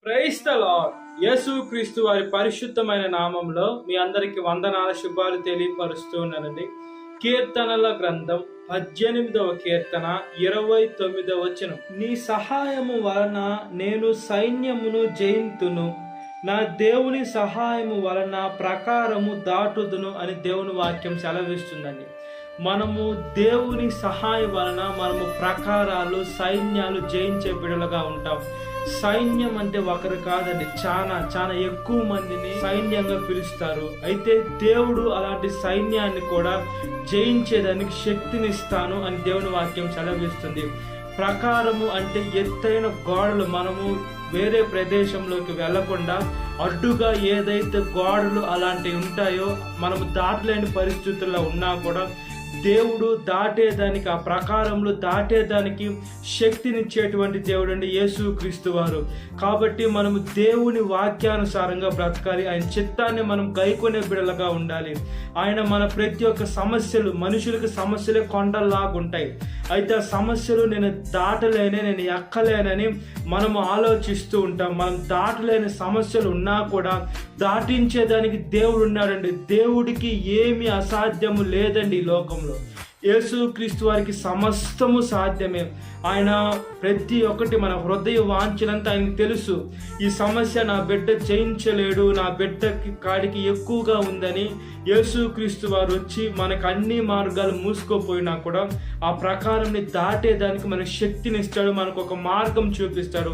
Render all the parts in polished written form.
Praise the lord. యేసుక్రీస్తు వారి పరిశుద్ధమైన నామంలో మీ అందరికి వందనాల శుభాలు తెలియపరుస్తున్నానండి. కీర్తనల గ్రంథం 18వ కీర్తన 29వ వచనం. నీ సహాయము వలన నేను సైన్యమును జయింతును, నా దేవుని సహాయము వలన ప్రకారము దాటుదును అని దేవుని వాక్యం సెలవిస్తుందండి. మనము దేవుని సహాయం వలన మనము ప్రకారాలు, సైన్యాలు జయించే బిడ్డలుగా ఉంటాం. సైన్యం అంటే ఒకరు కాదండి, చాలా ఎక్కువ మందిని సైన్యంగా పిలుస్తారు. అయితే దేవుడు అలాంటి సైన్యాన్ని కూడా జయించేదానికి శక్తినిస్తాను అని దేవుని వాక్యం సెలవిస్తుంది. ప్రకారము అంటే ఎత్తైన గోడలు, మనము వేరే ప్రదేశంలోకి వెళ్లకుండా అడ్డుగా ఏదైతే గోడలు అలాంటివి ఉంటాయో, మనము దాటలేని పరిస్థితుల్లో ఉన్నా కూడా దేవుడు దాటేదానికి, ఆ ప్రకారంలో దాటేదానికి శక్తినిచ్చేటువంటి దేవుడు అండి యేసుక్రీస్తు వారు. కాబట్టి మనము దేవుని వాక్యానుసారంగా బ్రతకాలి. ఆయన చిత్తాన్ని మనం గైకొనే బిడలుగా ఉండాలి. ఆయన మన ప్రతి ఒక్క సమస్యలు, మనుషులకు సమస్యలే కొండల్లాగుంటాయి. అయితే ఆ సమస్యలు నేను దాటలేనే, నేను ఎక్కలేనని మనము ఆలోచిస్తూ ఉంటాం. మనం దాటలేని సమస్యలు ఉన్నా కూడా దాటించేదానికి దేవుడు ఉన్నాడండి. దేవుడికి ఏమి అసాధ్యము లేదండి ఈ లోకంలో. యేసుక్రీస్తు వారికి సమస్తము సాధ్యమే. ఆయన ప్రతి ఒక్కటి మన హృదయ వాంఛనంతా ఆయనకు తెలుసు. ఈ సమస్య నా బిడ్డ జయించలేడు, నా బిడ్డకి కాడికి ఎక్కువగా ఉందని యేసుక్రీస్తు వారు వచ్చి మనకు అన్ని మార్గాలు మూసుకోపోయినా కూడా ఆ ప్రకారాన్ని దాటేదానికి మనకు శక్తిని ఇస్తాడు, మనకు ఒక మార్గం చూపిస్తాడు.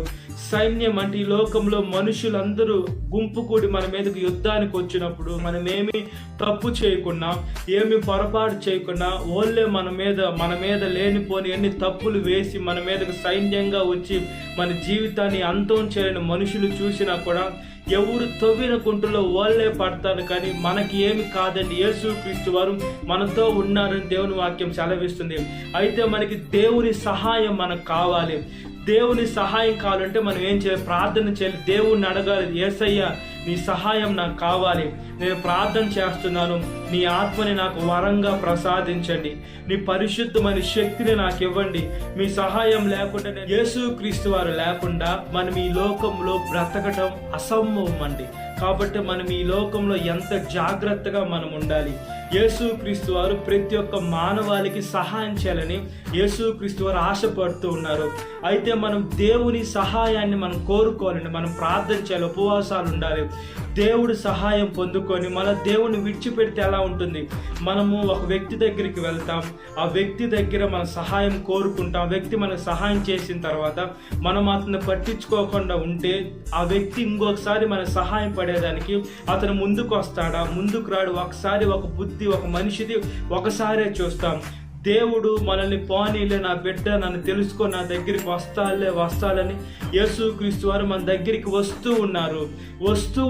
సైన్యం అంటే ఈ లోకంలో మనుషులందరూ గుంపు కూడి మన మీదకి యుద్ధానికి వచ్చినప్పుడు మనమేమి తప్పు చేయకుండా, ఏమి పొరపాటు చేయకుండా, ఓళ్ళే మన మీద లేనిపోని ఎన్ని తప్పులు వేసి మన మీదకు సైన్యంగా వచ్చి మన జీవితాన్ని అంతం చేయని మనుషులు చూసినా కూడా ఎవరు తవ్విన కుంటలో వాళ్ళే పడతారు. కానీ మనకి ఏమి కాదండి, యేసుక్రీస్తు వారు మనతో ఉన్నారని దేవుని వాక్యం సెలవిస్తుంది. అయితే మనకి దేవుని సహాయం మనకు కావాలి. దేవుని సహాయం కావాలంటే మనం ఏం చేయాలి? ప్రార్థన చేయాలి, దేవుణ్ణి అడగాలి. యేసయ్య నీ సహాయం నాకు కావాలి, నేను ప్రార్థన చేస్తున్నాను, నీ ఆత్మని నాకు వరంగా ప్రసాదించండి, నీ పరిశుద్ధమైన శక్తిని నాకు ఇవ్వండి. మీ సహాయం లేకుండా, యేసుక్రీస్తు వారు లేకుండా మనం ఈ లోకంలో బ్రతకటం అసంభవం అండి. కాబట్టి మనం ఈ లోకంలో ఎంత జాగ్రత్తగా మనం ఉండాలి. యేసుక్రీస్తు వారు ప్రతి ఒక్క మానవాళికి సహాయం చేయాలని యేసుక్రీస్తు వారు ఆశపడుతూ ఉన్నారు. అయితే మనం దేవుని సహాయాన్ని మనం కోరుకోవాలండి, మనం ప్రార్థన చేయాలి, ఉపవాసాలు ఉండాలి. దేవుడి సహాయం పొందుకొని మన దేవుని విడిచిపెడితే ఎలా ఉంటుంది? మనము ఒక వ్యక్తి దగ్గరికి వెళ్తాం, ఆ వ్యక్తి దగ్గర మన సహాయం కోరుకుంటాం. ఆ వ్యక్తి మనకు సహాయం చేసిన తర్వాత మనం అతన్ని పట్టించుకోకుండా ఉంటే ఆ వ్యక్తి ఇంకొకసారి మన సహాయం పడేదానికి అతను ముందుకు వస్తాడా? ముందుకు రాడు. ఒకసారి ఒక బుద్ధి, ఒక మనిషిది ఒకసారే చూస్తాం. దేవుడు మనల్ని పోనీలే, నా బిడ్డ నన్ను తెలుసుకో, నా దగ్గరికి వస్తాలని యేసుక్రీస్తు వారు మన దగ్గరికి వస్తూ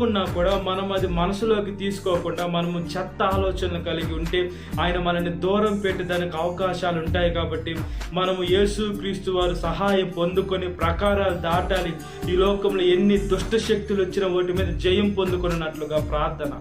ఉన్నా కూడా మనం అది మనసులోకి తీసుకోకుండా మనము చెత్త ఆలోచనలు కలిగి ఉంటే ఆయన మనల్ని దూరం పెట్టేదానికి అవకాశాలు ఉంటాయి. కాబట్టి మనము యేసుక్రీస్తు వారు సహాయం పొందుకొని ప్రకారాలు దాటాలి. ఈ లోకంలో ఎన్ని దుష్ట శక్తులు వచ్చినా వాటి మీద జయం పొందుకున్నట్లుగా ప్రార్థన.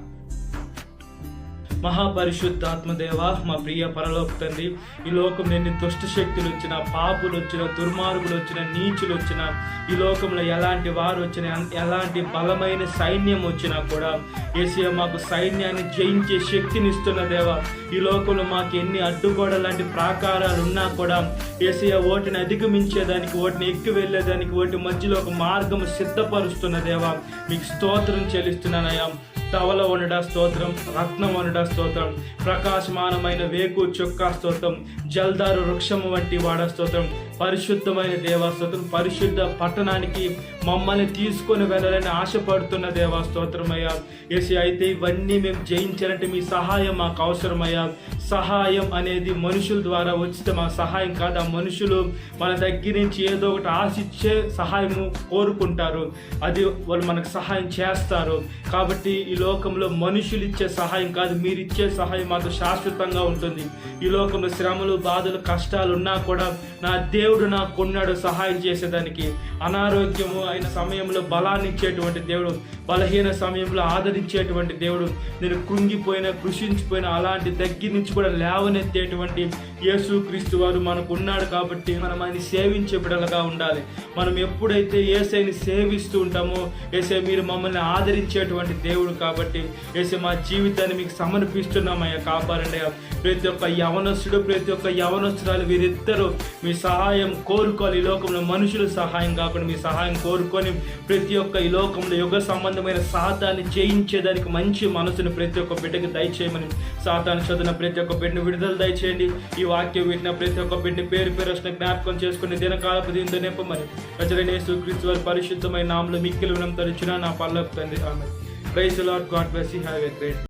మహాపరిశుద్ధాత్మదేవ, మా ప్రియ పరలోక తండ్రి, ఈ లోకంలో ఎన్ని దుష్ట శక్తులు వచ్చినా, పాపులు వచ్చినా, దుర్మార్గులు వచ్చినా, నీచులు వచ్చినా, ఈ లోకంలో ఎలాంటి వారు వచ్చినా, ఎలాంటి బలమైన సైన్యం వచ్చినా కూడా యేసయ్య మాకు సైన్యాన్ని జయించే శక్తిని ఇస్తున్న దేవ. ఈ లోకంలో మాకు ఎన్ని అడ్డుగోడ లాంటి ప్రాకారాలు ఉన్నా కూడా యేసయ్య వాటిని అధిగమించేదానికి, వాటిని ఎక్కి వెళ్ళేదానికి, వాటి మధ్యలో ఒక మార్గం సిద్ధపరుస్తున్న దేవ. మీకు స్తోత్రం చెల్లిస్తున్నానయ్యా. తవల వనుడా స్తోత్రం, రత్నం వనుడా స్తోత్రం, ప్రకాశమానమైన వేకు చొక్కా స్తోత్రం, జల్దారు వృక్షము వంటి వాడ స్తోత్రం, పరిశుద్ధమైన దేవా స్తోత్రం. పరిశుద్ధ పట్టణానికి మమ్మల్ని తీసుకొని వెళ్ళాలని ఆశపడుతున్న దేవా స్తోత్రమయ్యా. యేసయ్య అయితే ఇవన్నీ మేము జయించాలంటే మీ సహాయం మాకు అవసరమయ్యా. సహాయం అనేది మనుషుల ద్వారా వచ్చితే మా సహాయం కాదు. ఆ మనుషులు మన దగ్గర నుంచి ఏదో ఒకటి ఆశించే సహాయము కోరుకుంటారు, అది వాళ్ళు మనకు సహాయం చేస్తారు. కాబట్టి ఈ లోకంలో మనుషులు ఇచ్చే సహాయం కాదు, మీరు ఇచ్చే సహాయం మాకు శాశ్వతంగా ఉంటుంది. ఈ లోకంలో శ్రమలు, బాధలు, కష్టాలు ఉన్నా కూడా నా దేవుడు నాకు కొన్నాడు సహాయం చేసేదానికి. అనారోగ్యము అయిన సమయంలో బలాన్ని ఇచ్చేటువంటి దేవుడు, బలహీన సమయంలో ఆదరించేటువంటి దేవుడు, నేను కృంగిపోయిన కృషించిపోయిన అలాంటి దగ్గర నుంచి కూడా లేవనెత్తేటువంటి యేసుక్రీస్తు వారు మనకు ఉన్నాడు. కాబట్టి మనం ఆయన సేవించే బిడ్డలుగా ఉండాలి. మనం ఎప్పుడైతే యేసయ్యని సేవిస్తూ ఉంటామో, యేసయ్య మీరు మమ్మల్ని ఆదరించేటువంటి దేవుడు కాబట్టి యేసయ్య మా జీవితాన్ని మీకు సమర్పిస్తున్నామయ్యా, కాపాడండి. ప్రతి ఒక్క యవనస్తుడు, ప్రతి ఒక్క యవనస్తురాలు వీరిద్దరూ మీ సహాయం కోరుకోవాలి. ఈ లోకంలో మనుషుల సహాయం కాకుండా మీ సహాయం కోరుకొని ప్రతి ఒక్క ఈ లోకంలో యుగ సంబంధమైన సాతాన్ని జయించేదానికి మంచి మనసును ప్రతి ఒక్క బిడ్డకి దయచేయమని, సాతాను చదివిన ప్రతి ఒక్క బిడ్డను విడుదల దయచేయండి. ఈ వాక్యం వింటున్న ప్రతి ఒక్క బిడ్డని పేరు వస్తున్న జ్ఞాపకం చేసుకుని దినకాలపు దీంతో నింపమని ప్రజలైన యేసుక్రీస్తు వారి పరిశుద్ధమైన నామములో మిక్కిలి వినయం తరిచిన నా పల్లపు తండ్రి. Amen. Praise the Lord. God bless you. Have a great